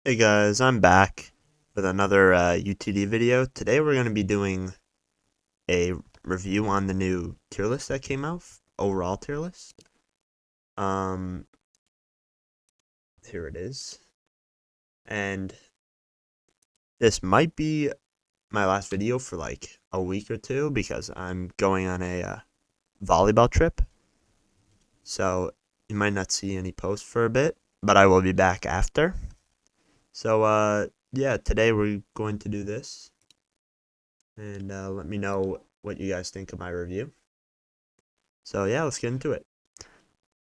Hey guys, I'm back with another UTD video. Today we're going to be doing a review on the new tier list that came out, overall tier list. Um, Here it is. And this might be my last video for like a week or two because I'm going on a volleyball trip. So you might not see any posts for a bit, but I will be back after. So yeah, today we're going to do this. And let me know what you guys think of my review. So yeah, let's get into it.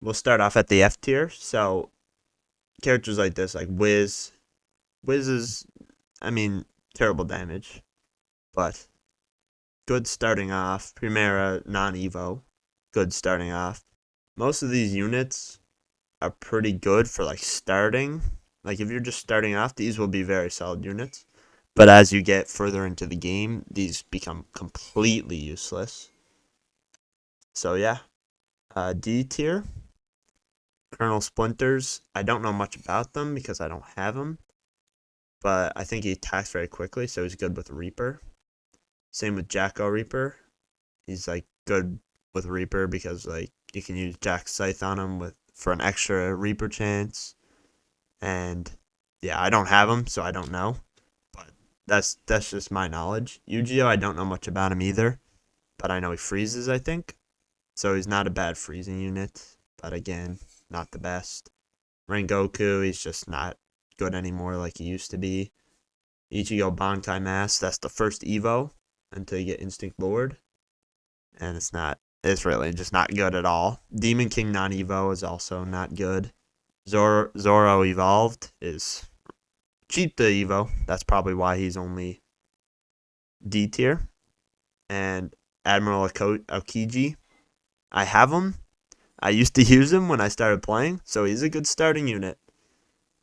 We'll start off at the F tier. So characters like this, like Wiz. Wiz is, I mean, terrible damage, but good starting off. Primera, non-Evo, good starting off. Most of these units are pretty good for like starting. Like if you're just starting off, these will be very solid units. But as you get further into the game, these become completely useless. So yeah, D tier. Colonel Splinters. I don't know much about them because I don't have them, but I think he attacks very quickly, so he's good with Reaper. Same with Jacko Reaper. He's like good with Reaper because like you can use Jack's Scythe on him with for an extra Reaper chance. And yeah, I don't have him, so I don't know. But that's just my knowledge. Yu-Gi-Oh, I don't know much about him either, but I know he freezes, I think. So he's not a bad freezing unit, but again, not the best. Rengoku, he's just not good anymore like he used to be. Ichigo Bankai Mask, that's the first Evo until you get Instinct Lord. And it's really just not good at all. Demon King non Evo is also not good. Zoro Evolved is cheap to Evo. That's probably why he's only D tier. And Admiral Aokiji, I have him. I used to use him when I started playing, so he's a good starting unit.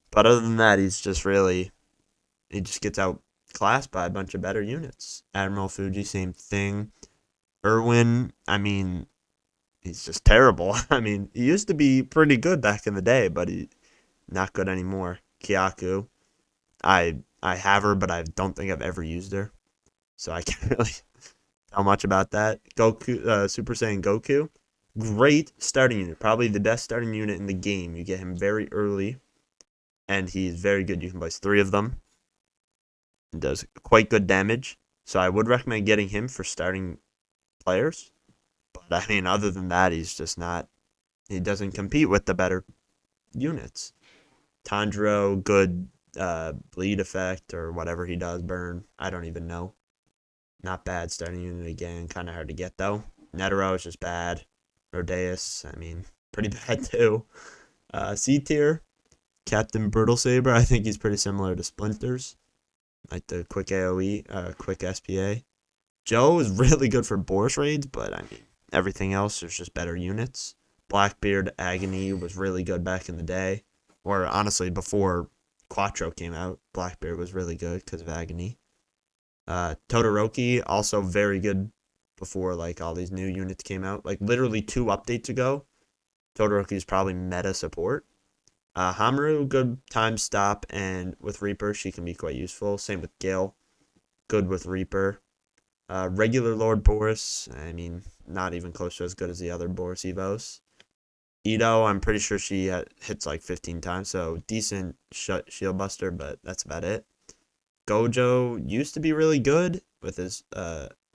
But other than that, he just gets outclassed by a bunch of better units. Admiral Fuji, same thing. Irwin, I mean, he's just terrible. I mean, he used to be pretty good back in the day, but he's not good anymore. Kyaku, I have her, but I don't think I've ever used her, so I can't really tell much about that. Goku, Super Saiyan Goku, great starting unit, probably the best starting unit in the game. You get him very early, and he's very good. You can place 3 of them. Does quite good damage. So I would recommend getting him for starting players. But I mean, other than that, he's just not. He doesn't compete with the better units. Tanjiro, good bleed effect or whatever he does, burn. I don't even know. Not bad starting unit again. Kind of hard to get though. Netero is just bad. Rodeus, I mean, pretty bad too. C tier, Captain Brittle Saber. I think he's pretty similar to Splinters, like the quick AoE, quick SPA. Joe is really good for Boris raids, but I mean, everything else is just better units. Blackbeard Agony was really good back in the day, or honestly, before Quattro came out, Blackbeard was really good because of Agony. Todoroki, also very good before like all these new units came out. Like literally 2 updates ago, Todoroki is probably meta support. Hamaru, good time stop, and with Reaper, she can be quite useful. Same with Gale, good with Reaper. Regular Lord Boris, I mean, not even close to as good as the other Boris Evos. Ito, I'm pretty sure she hits like 15 times, so decent shield buster, but that's about it. Gojo used to be really good with his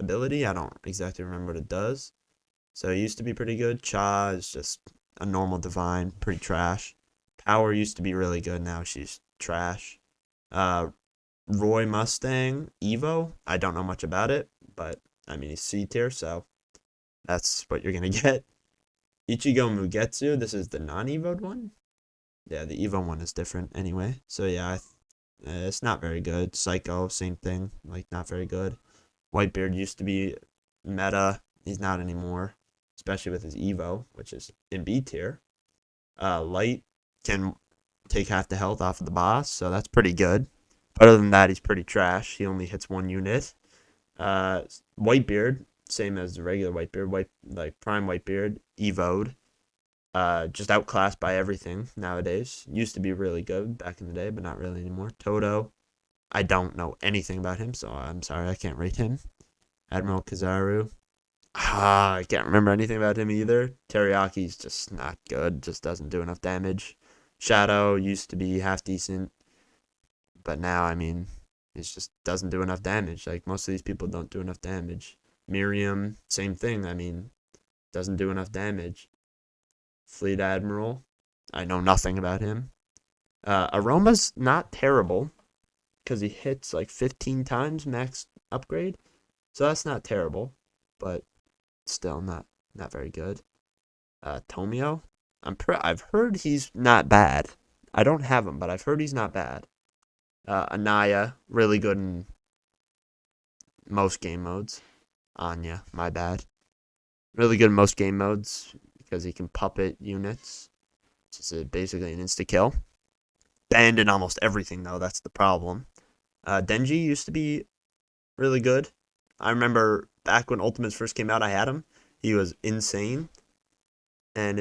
ability. I don't exactly remember what it does. So he used to be pretty good. Cha is just a normal divine, pretty trash. Power used to be really good, now she's trash. Uh, Roy Mustang Evo, I don't know much about it, but I mean he's C tier, so that's what you're gonna get. Ichigo Mugetsu, this is the non-evoed one. Yeah, the Evo one is different anyway. So yeah, it's not very good. Psycho, same thing, like not very good. Whitebeard used to be meta. He's not anymore, especially with his Evo, which is in B tier. Light can take half the health off of the boss, so that's pretty good. Other than that, he's pretty trash. He only hits 1 unit. Uh, Whitebeard, same as the regular Whitebeard, like Prime Whitebeard, Evoed. Just outclassed by everything nowadays. Used to be really good back in the day, but not really anymore. Toto, I don't know anything about him, so I'm sorry I can't rate him. Admiral Kizaru, I can't remember anything about him either. Teriyaki's just not good, just doesn't do enough damage. Shadow used to be half decent, but now, I mean, it just doesn't do enough damage. Like, most of these people don't do enough damage. Miriam, same thing. I mean, doesn't do enough damage. Fleet Admiral, I know nothing about him. Aroma's not terrible because he hits like 15 times max upgrade, so that's not terrible, but still not very good. Tomio, I've heard he's not bad. I don't have him, but I've heard he's not bad. Anaya, really good in most game modes. Anya, my bad. Really good in most game modes because he can puppet units. It's basically an insta kill. Banned in almost everything though. That's the problem. Denji used to be really good. I remember back when Ultimates first came out, I had him. He was insane. And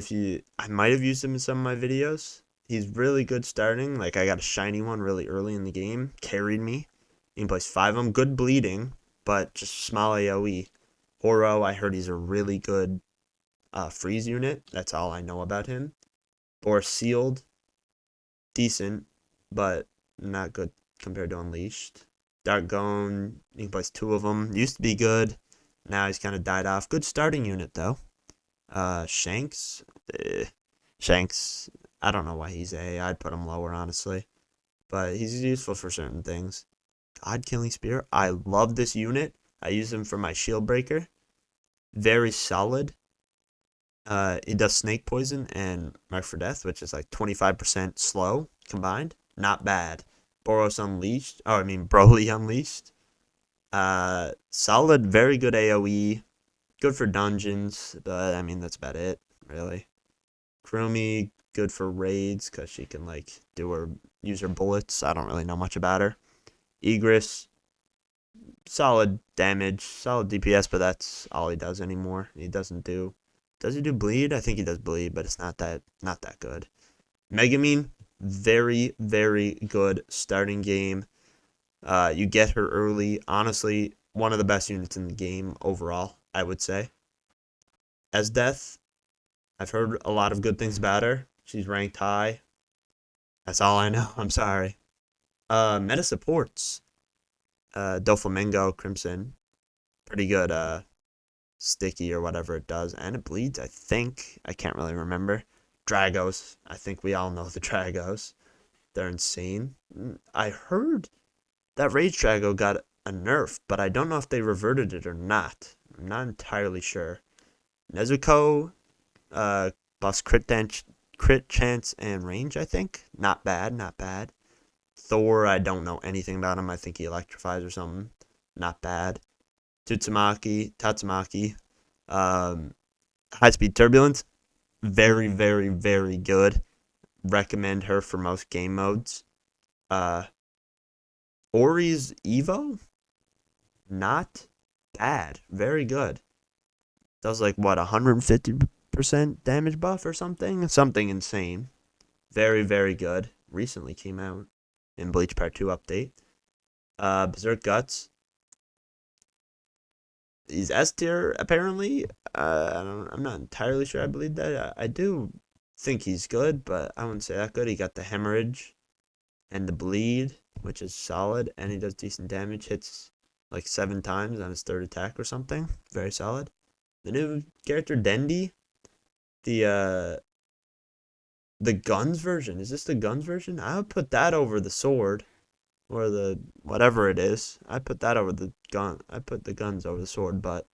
I might have used him in some of my videos. He's really good starting. Like, I got a shiny one really early in the game. Carried me. He can place 5 of them. Good bleeding, but just small AoE. Horo, I heard he's a really good freeze unit. That's all I know about him. Or sealed, decent, but not good compared to Unleashed. Dark Gone, he can place 2 of them. Used to be good. Now he's kind of died off. Good starting unit, though. Shanks. Shanks, I don't know why he's A. I'd put him lower, honestly. But he's useful for certain things. God Killing Spear. I love this unit. I use him for my shield breaker. Very solid. It does snake poison and mark for death, which is like 25% slow combined. Not bad. Boros Unleashed. Oh, I mean Broly Unleashed. Solid, very good AoE. Good for dungeons, but I mean that's about it, really. Chromie, good for raids because she can like use her bullets. I don't really know much about her. Egress, solid damage, solid DPS, but that's all he does anymore. He doesn't do. Does he do bleed? I think he does bleed, but it's not that good. Megumin, very very good starting game. You get her early. Honestly, one of the best units in the game overall, I would say. As Death, I've heard a lot of good things about her. She's ranked high. That's all I know. I'm sorry. Meta supports. Doflamingo, Crimson. Pretty good, sticky or whatever it does. And it bleeds, I think. I can't really remember. Dragos. I think we all know the Dragos. They're insane. I heard that Rage Drago got a nerf, but I don't know if they reverted it or not. I'm not entirely sure. Nezuko, buffs crit chance and range, I think. Not bad, not bad. Thor, I don't know anything about him. I think he electrifies or something. Not bad. Tatsumaki. High speed turbulence. Very, very, very good. Recommend her for most game modes. Ori's Evo. Not bad. Very good. Does like what, 150% damage buff or something? Something insane. Very, very good. Recently came out in Bleach Part 2 update. Berserk Guts. He's S tier apparently. I'm not entirely sure I believe that. I do think he's good, but I wouldn't say that good. He got the hemorrhage and the bleed, which is solid, and he does decent damage. Hits like 7 times on his 3rd attack or something. Very solid. The new character Dendi, the guns version. Is this the guns version? I would put that over the sword or the whatever it is. I put that over the gun. I put the guns over the sword, but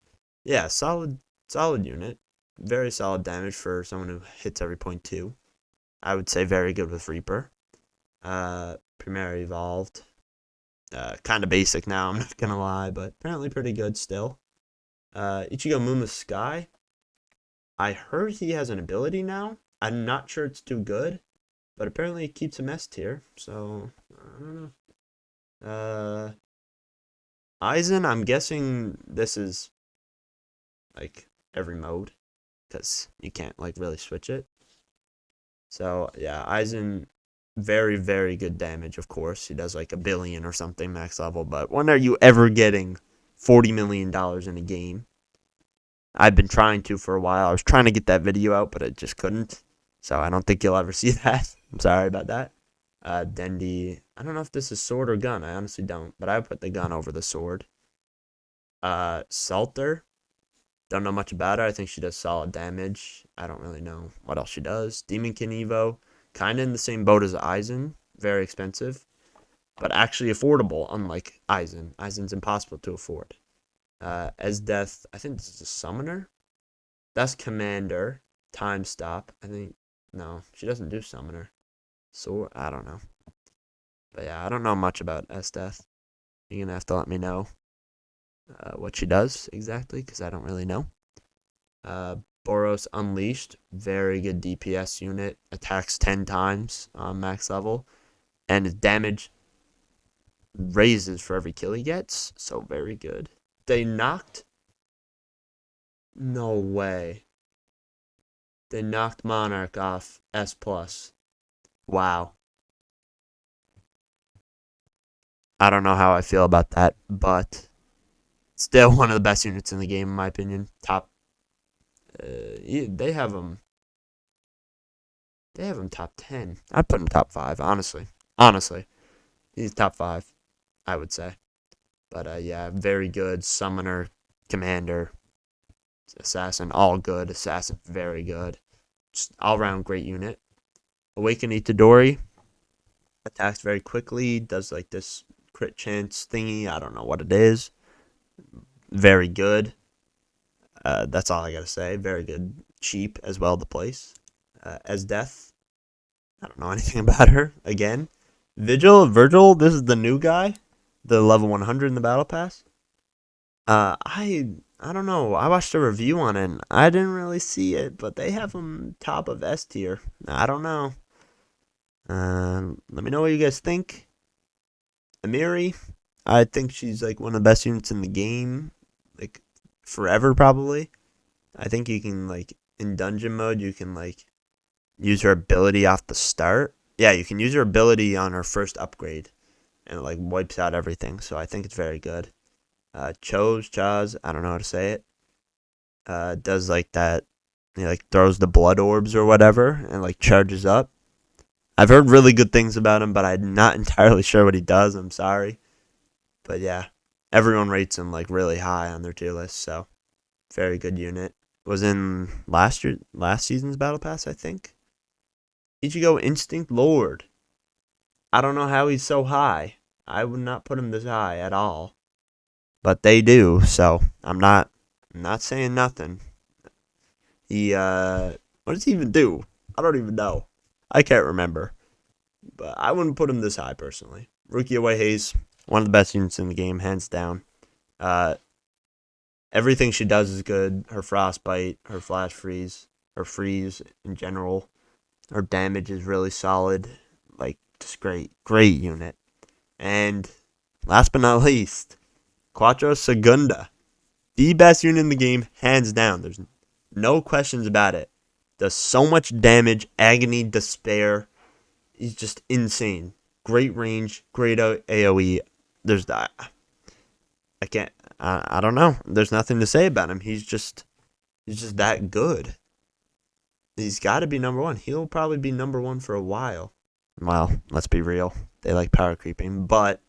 yeah, solid unit. Very solid damage for someone who hits every point 2. I would say very good with Reaper. Primary evolved. Kind of basic now, I'm not gonna lie, but apparently pretty good still. Ichigo Muma Sky. I heard he has an ability now. I'm not sure it's too good, but apparently it keeps him S tier, so I don't know. Aizen, I'm guessing this is like every mode, because you can't like really switch it. So yeah, Aizen, very, very good damage, of course. He does like a billion or something max level, but when are you ever getting $40 million in a game? I've been trying to for a while. I was trying to get that video out, but I just couldn't. So I don't think you'll ever see that. I'm sorry about that. Dendi, I don't know if this is sword or gun. I honestly don't, but I would put the gun over the sword. Salter, don't know much about her. I think she does solid damage. I don't really know what else she does. Demonkin Evo, kind of in the same boat as Aizen. Very expensive, but actually affordable, unlike Aizen. Aizen's impossible to afford. As Death, I think this is a summoner. That's Commander. Time Stop. I think, no, she doesn't do summoner. So, I don't know. But yeah, I don't know much about S Death. You're going to have to let me know what she does exactly, because I don't really know. Boros Unleashed, very good DPS unit. Attacks 10 times on max level. And his damage raises for every kill he gets. So very good. They knocked? No way. They knocked Monarch off S+. Wow. I don't know how I feel about that, but still one of the best units in the game, in my opinion. Top. They have them. They have him top 10. I'd put him top 5, honestly. Honestly, he's top 5, I would say. But yeah, very good summoner, commander, assassin, all good. Assassin, very good. Just all around great unit. Awaken Itadori attacks very quickly. Does like this crit chance thingy. I don't know what it is. Very good. That's all I gotta say. Very good. Cheap as well to place. As Death, I don't know anything about her. Again, Virgil. This is the new guy, the level 100 in the battle pass. I don't know. I watched a review on it. And I didn't really see it, but they have him top of S tier. I don't know. Let me know what you guys think. Amiri, I think she's like one of the best units in the game, like forever probably. I think you can like in dungeon mode you can like use her ability off the start. Yeah, you can use her ability on her first upgrade, and it like wipes out everything. So I think it's very good. Chaz, I don't know how to say it. Does like that. He like throws the blood orbs or whatever, and like charges up. I've heard really good things about him, but I'm not entirely sure what he does. I'm sorry. But yeah, everyone rates him like really high on their tier list. So very good unit. Was in last season's battle pass, I think. Ichigo Instinct Lord. I don't know how he's so high. I would not put him this high at all. But they do, so I'm not saying nothing. He what does he even do? I don't even know. I can't remember. But I wouldn't put him this high personally. Rukia Hayes, one of the best units in the game, hands down. Everything she does is good. Her frostbite, her flash freeze, her freeze in general. Her damage is really solid. Like, just great. Great unit. And last but not least, Quattro Segunda. The best unit in the game, hands down. There's no questions about it. Does so much damage, agony, despair. He's just insane. Great range, great AoE. There's that. I can't. I don't know. There's nothing to say about him. He's just that good. He's got to be number one. He'll probably be number one for a while. Well, let's be real. They like power creeping, but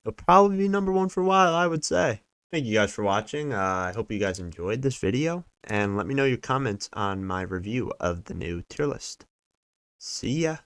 he'll probably be number one for a while, I would say. Thank you guys for watching. I hope you guys enjoyed this video, and let me know your comments on my review of the new tier list. See ya.